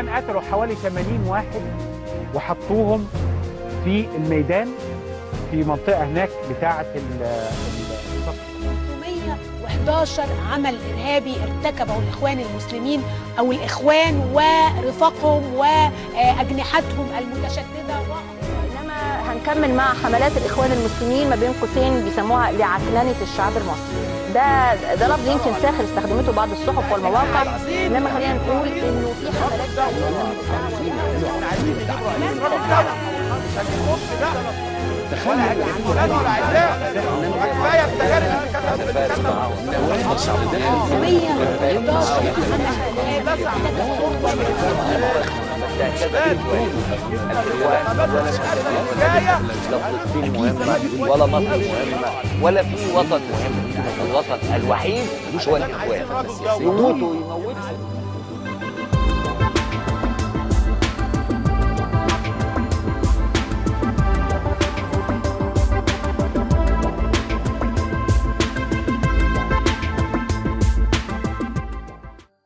الاخوان قتلوا حوالي 80 واحد وحطوهم في الميدان في منطقه هناك بتاعه 311 عمل إرهابي ارتكبه الإخوان المسلمين أو الإخوان ورفاقهم وأجنحتهم المتشددة. إنما هنكمل مع حملات الإخوان المسلمين ما بين قوسين بيسموها لعكننة الشعب المصري. ده لفظ يمكن ساخر استخدمته بعض الصحف والمواقع، إنما خلينا نقول إنه في حملات ولا مصر مهمة ولا في وطن مهم. الوطن الوحيد هو الإخوان. يموتوا ويموتوا